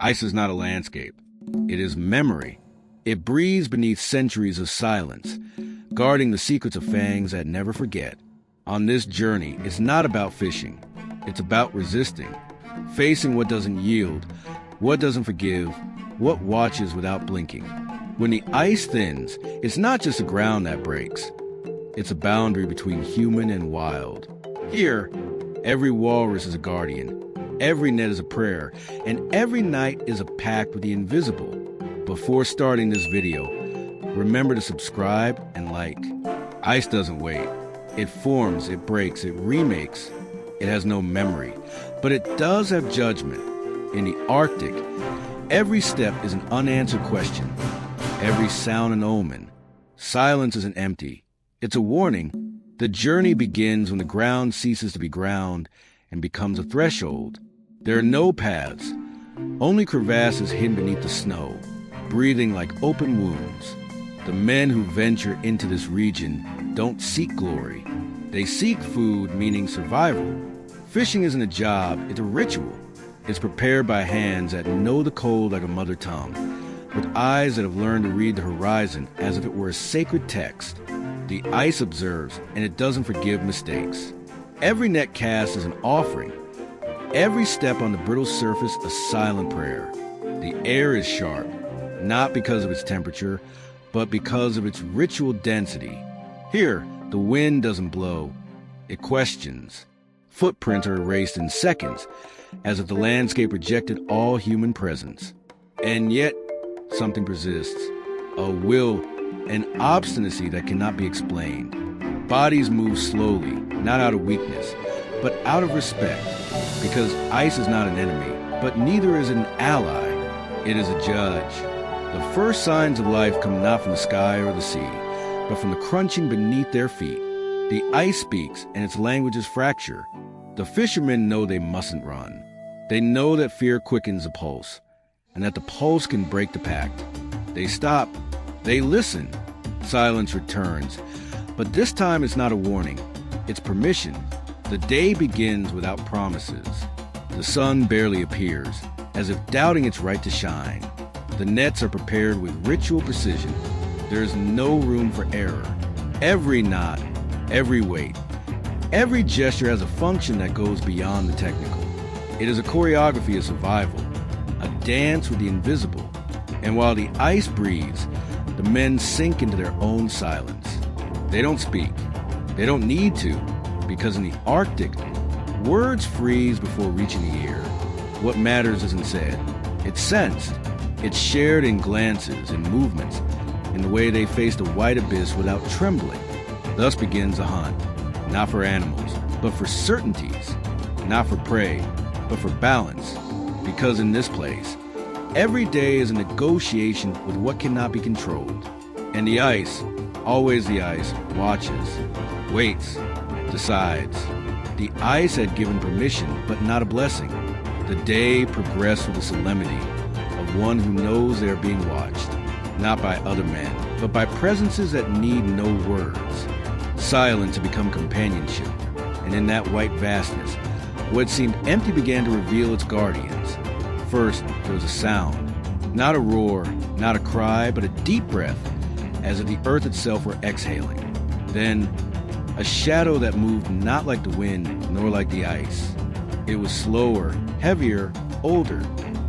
Ice is not a landscape. It is memory. It breathes beneath centuries of silence, guarding the secrets of fangs that never forget. On this journey, it's not about fishing. It's about resisting, facing what doesn't yield, what doesn't forgive, what watches without blinking. When the ice thins, it's not just the ground that breaks. It's a boundary between human and wild. Here, every walrus is a guardian, every net is a prayer, and every night is a pact with the invisible. Before starting this video, remember to subscribe and like. Ice doesn't wait. It forms, it breaks, it remakes. It has no memory, but it does have judgment. In the Arctic, every step is an unanswered question, every sound an omen. Silence isn't empty. It's a warning. The journey begins when the ground ceases to be ground and becomes a threshold. There are no paths, only crevasses hidden beneath the snow, breathing like open wounds. The men who venture into this region don't seek glory. They seek food, meaning survival. Fishing isn't a job, it's a ritual. It's prepared by hands that know the cold like a mother tongue, with eyes that have learned to read the horizon as if it were a sacred text. The ice observes, and it doesn't forgive mistakes. Every net cast is an offering. Every step on the brittle surface a silent prayer. The air is sharp, not because of its temperature, but because of its ritual density. Here, the wind doesn't blow. It questions. Footprints are erased in seconds, as if the landscape rejected all human presence. And yet, something persists. A will, an obstinacy that cannot be explained. Bodies move slowly, not out of weakness, but out of respect, because ice is not an enemy, but neither is it an ally. It is a judge. The first signs of life come not from the sky or the sea, but from the crunching beneath their feet. The ice speaks, and its language is fracture. The fishermen know they mustn't run. They know that fear quickens the pulse, and that the pulse can break the pact. They stop. They listen. Silence returns. But this time it's not a warning. It's permission. The day begins without promises. The sun barely appears, as if doubting its right to shine. The nets are prepared with ritual precision. There is no room for error. Every knot, every weight, every gesture has a function that goes beyond the technical. It is a choreography of survival, a dance with the invisible. And while the ice breathes, the men sink into their own silence. They don't speak. They don't need to, because in the Arctic, words freeze before reaching the ear. What matters isn't said. It's sensed. It's shared in glances, in movements, in the way they face the white abyss without trembling. Thus begins a hunt, not for animals, but for certainties, not for prey, but for balance. Because in this place, every day is a negotiation with what cannot be controlled. And the ice, always the ice, watches, waits, decides. The ice had given permission, but not a blessing. The day progressed with the solemnity of one who knows they are being watched, not by other men, but by presences that need no words. Silence had become companionship, and in that white vastness, what seemed empty began to reveal its guardians. First, there was a sound, not a roar, not a cry, but a deep breath, as if the earth itself were exhaling. Then, a shadow that moved not like the wind, nor like the ice. It was slower, heavier, older.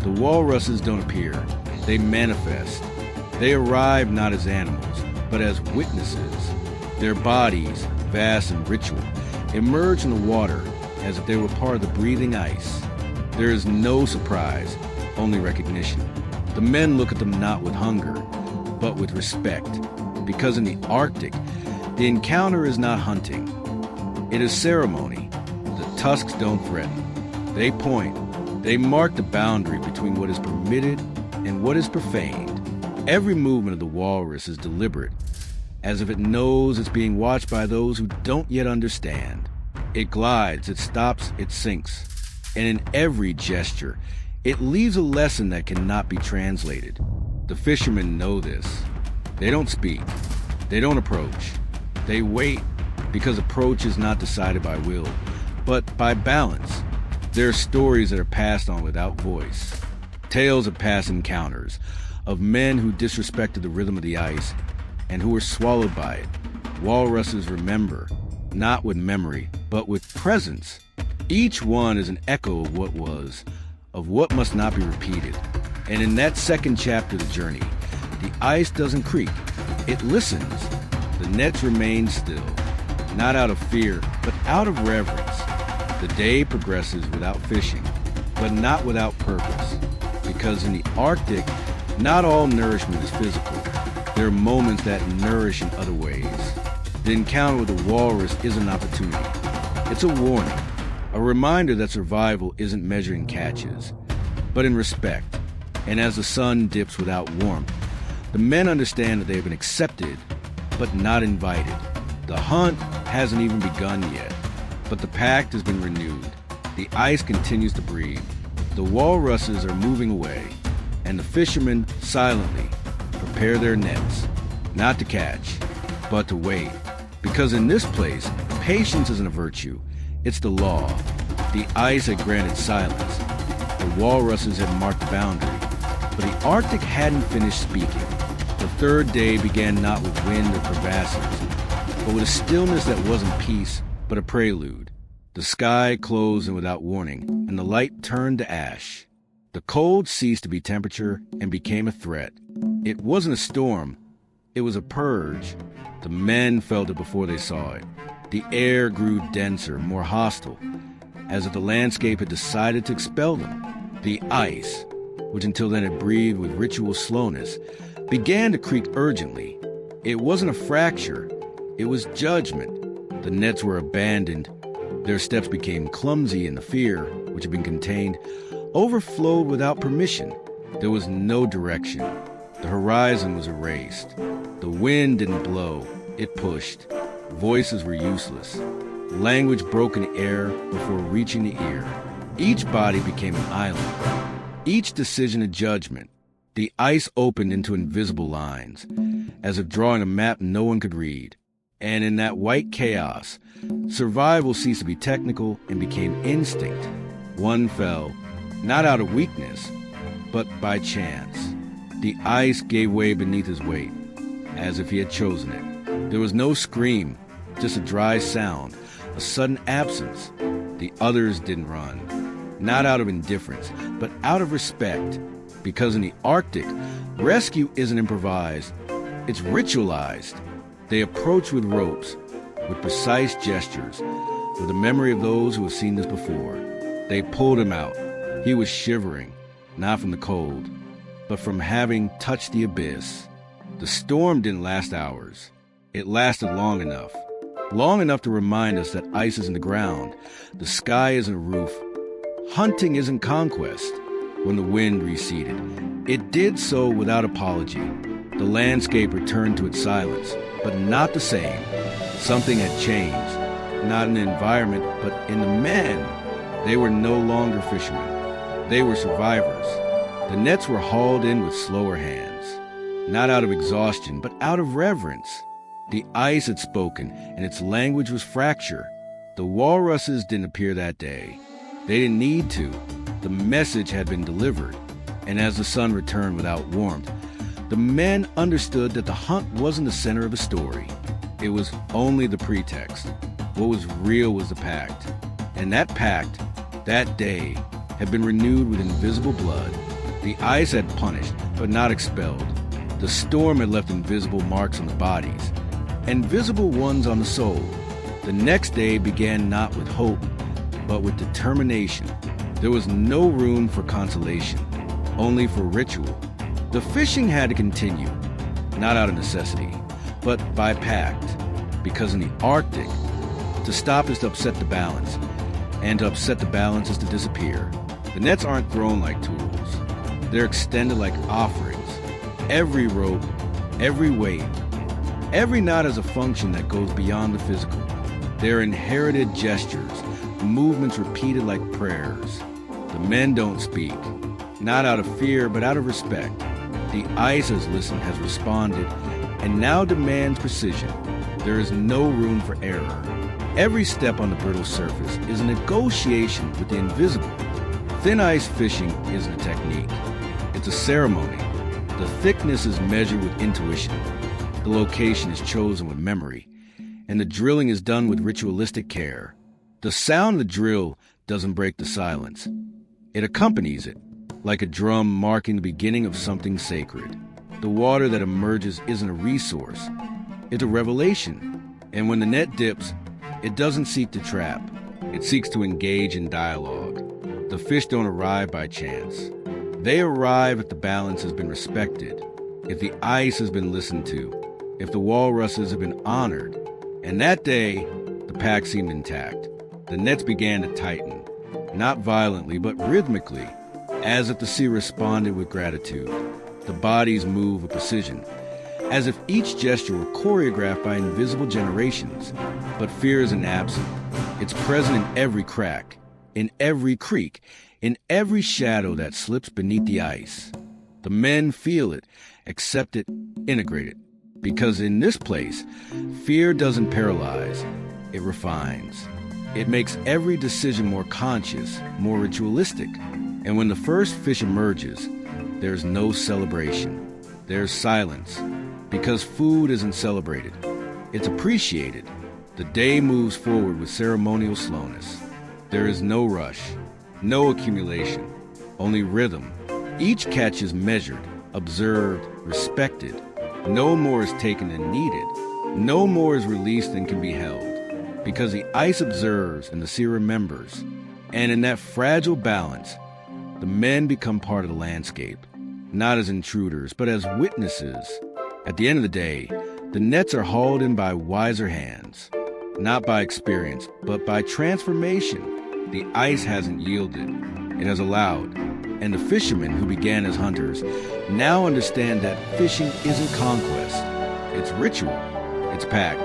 The walruses don't appear, they manifest. They arrive not as animals, but as witnesses. Their bodies, vast and ritual, emerge from the water as if they were part of the breathing ice. There is no surprise, only recognition. The men look at them not with hunger, but with respect, because in the Arctic, the encounter is not hunting. It is ceremony. The tusks don't threaten. They point. They mark the boundary between what is permitted and what is profaned. Every movement of the walrus is deliberate, as if it knows it's being watched by those who don't yet understand. It glides, it stops, it sinks. And in every gesture, it leaves a lesson that cannot be translated. The fishermen know this. They don't speak. They don't approach. They wait, because approach is not decided by will, but by balance. There are stories that are passed on without voice. Tales of past encounters, of men who disrespected the rhythm of the ice and who were swallowed by it. Walruses remember, not with memory, but with presence. Each one is an echo of what was, of what must not be repeated. And in that second chapter of the journey, the ice doesn't creak, it listens. The nets remain still, not out of fear, but out of reverence. The day progresses without fishing, but not without purpose. Because in the Arctic, not all nourishment is physical. There are moments that nourish in other ways. The encounter with the walrus is an opportunity. It's a warning, a reminder that survival isn't measured in catches, but in respect. And as the sun dips without warmth, the men understand that they have been accepted, but not invited. The hunt hasn't even begun yet, but the pact has been renewed. The ice continues to breathe. The walruses are moving away, and the fishermen silently prepare their nets, not to catch, but to wait. Because in this place, patience isn't a virtue, it's the law. The ice had granted silence. The walruses had marked the boundary, but the Arctic hadn't finished speaking. The third day began not with wind or crevasses, but with a stillness that wasn't peace, but a prelude. The sky closed and without warning, and the light turned to ash. The cold ceased to be temperature and became a threat. It wasn't a storm, it was a purge. The men felt it before they saw it. The air grew denser, more hostile, as if the landscape had decided to expel them. The ice, which until then had breathed with ritual slowness, began to creak urgently. It wasn't a fracture, it was judgment. The nets were abandoned. Their steps became clumsy, and the fear, which had been contained, overflowed without permission. There was no direction. The horizon was erased. The wind didn't blow, it pushed. Voices were useless. Language broke in the air before reaching the ear. Each body became an island. Each decision a judgment. The ice opened into invisible lines, as if drawing a map no one could read. And in that white chaos, survival ceased to be technical and became instinct. One fell, not out of weakness, but by chance. The ice gave way beneath his weight, as if he had chosen it. There was no scream, just a dry sound, a sudden absence. The others didn't run, not out of indifference, but out of respect. Because in the Arctic, rescue isn't improvised, it's ritualized. They approach with ropes, with precise gestures, with the memory of those who have seen this before. They pulled him out. He was shivering, not from the cold, but from having touched the abyss. The storm didn't last hours. It lasted long enough to remind us that ice isn't the ground, the sky isn't a roof. Hunting isn't conquest. When the wind receded, it did so without apology. The landscape returned to its silence, but not the same. Something had changed, not in the environment, but in the men. They were no longer fishermen. They were survivors. The nets were hauled in with slower hands, not out of exhaustion, but out of reverence. The ice had spoken, and its language was fracture. The walruses didn't appear that day. They didn't need to. The message had been delivered, and as the sun returned without warmth, the men understood that the hunt wasn't the center of the story. It was only the pretext. What was real was the pact. And that pact, that day, had been renewed with invisible blood. The ice had punished, but not expelled. The storm had left invisible marks on the bodies, and visible ones on the soul. The next day began not with hope, but with determination. There was no room for consolation, only for ritual. The fishing had to continue, not out of necessity, but by pact, because in the Arctic, to stop is to upset the balance, and to upset the balance is to disappear. The nets aren't thrown like tools. They're extended like offerings. Every rope, every weight, every knot has a function that goes beyond the physical. They're inherited gestures, movements repeated like prayers. The men don't speak, not out of fear, but out of respect. The ice has listened, has responded, and now demands precision. There is no room for error. Every step on the brittle surface is a negotiation with the invisible. Thin ice fishing isn't a technique. It's a ceremony. The thickness is measured with intuition. The location is chosen with memory. And the drilling is done with ritualistic care. The sound of the drill doesn't break the silence. It accompanies it, like a drum marking the beginning of something sacred. The water that emerges isn't a resource. It's a revelation. And when the net dips, it doesn't seek to trap. It seeks to engage in dialogue. The fish don't arrive by chance. They arrive if the balance has been respected, if the ice has been listened to, if the walruses have been honored. And that day, the pack seemed intact. The nets began to tighten, not violently, but rhythmically, as if the sea responded with gratitude. The bodies move with precision, as if each gesture were choreographed by invisible generations. But fear isn't absent. It's present in every crack, in every creek, in every shadow that slips beneath the ice. The men feel it, accept it, integrate it. Because in this place, fear doesn't paralyze, it refines. It makes every decision more conscious, more ritualistic. And when the first fish emerges, there's no celebration. There's silence. Because food isn't celebrated. It's appreciated. The day moves forward with ceremonial slowness. There is no rush, no accumulation, only rhythm. Each catch is measured, observed, respected. No more is taken than needed. No more is released than can be held. Because the ice observes and the sea remembers. And in that fragile balance, the men become part of the landscape, not as intruders, but as witnesses. At the end of the day, the nets are hauled in by wiser hands, not by experience, but by transformation. The ice hasn't yielded, it has allowed. And the fishermen who began as hunters now understand that fishing isn't conquest. It's ritual. It's pact.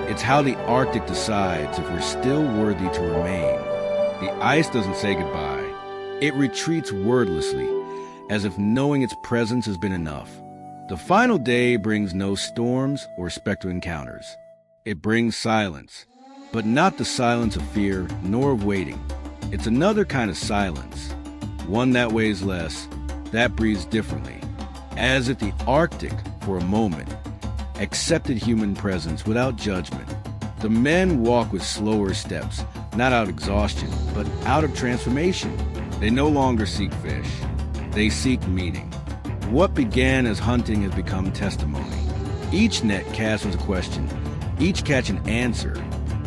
It's how the Arctic decides if we're still worthy to remain. The ice doesn't say goodbye. It retreats wordlessly, as if knowing its presence has been enough. The final day brings no storms or spectral encounters. It brings silence, but not the silence of fear nor of waiting. It's another kind of silence. One that weighs less, that breathes differently, as if the Arctic, for a moment, accepted human presence without judgment. The men walk with slower steps, not out of exhaustion, but out of transformation. They no longer seek fish. They seek meaning. What began as hunting has become testimony. Each net casts as a question, each catch an answer.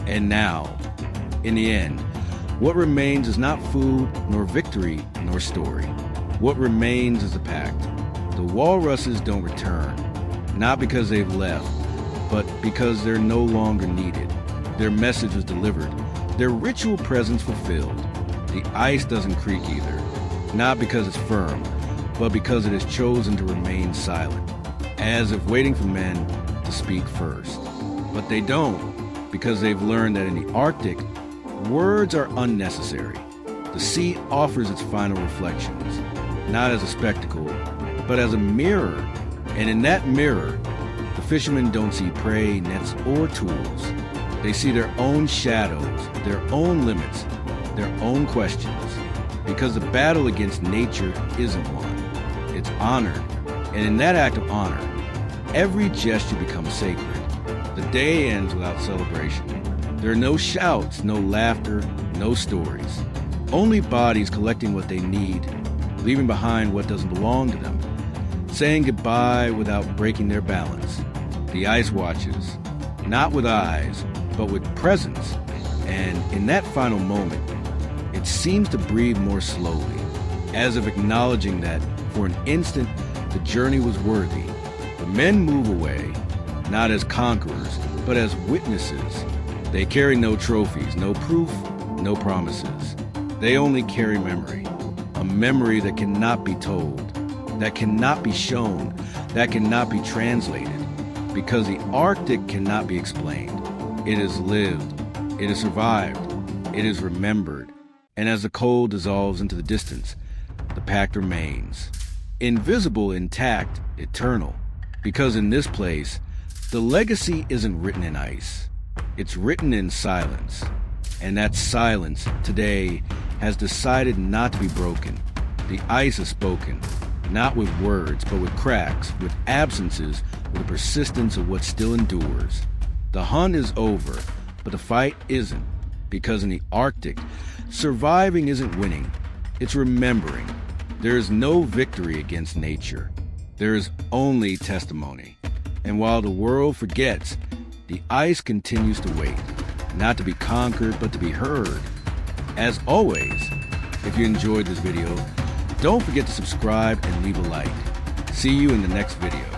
And now, in the end, what remains is not food, nor victory, nor story. What remains is the pact. The walruses don't return, not because they've left, but because they're no longer needed. Their message was delivered, their ritual presence fulfilled. The ice doesn't creak either, not because it's firm, but because it has chosen to remain silent, as if waiting for men to speak first. But they don't, because they've learned that in the Arctic, words are unnecessary. The sea offers its final reflections, not as a spectacle, but as a mirror. And in that mirror, the fishermen don't see prey, nets, or tools. They see their own shadows, their own limits, their own questions. Because the battle against nature isn't won. It's honored. And in that act of honor, every gesture becomes sacred. The day ends without celebration. There are no shouts, no laughter, no stories. Only bodies collecting what they need, leaving behind what doesn't belong to them, saying goodbye without breaking their balance. The ice watches, not with eyes, but with presence. And in that final moment, it seems to breathe more slowly, as if acknowledging that for an instant the journey was worthy. The men move away, not as conquerors, but as witnesses. They carry no trophies, no proof, no promises. They only carry memory, a memory that cannot be told, that cannot be shown, that cannot be translated, because the Arctic cannot be explained. It is lived, it is survived, it is remembered, and as the cold dissolves into the distance, the pact remains, invisible, intact, eternal, because in this place, the legacy isn't written in ice. It's written in silence, and that silence today has decided not to be broken. The ice has spoken, not with words, but with cracks, with absences, with the persistence of what still endures. The hunt is over, but the fight isn't, because in the Arctic, surviving isn't winning, it's remembering. There is no victory against nature. There is only testimony. And while the world forgets, the ice continues to wait, not to be conquered, but to be heard. As always, if you enjoyed this video, don't forget to subscribe and leave a like. See you in the next video.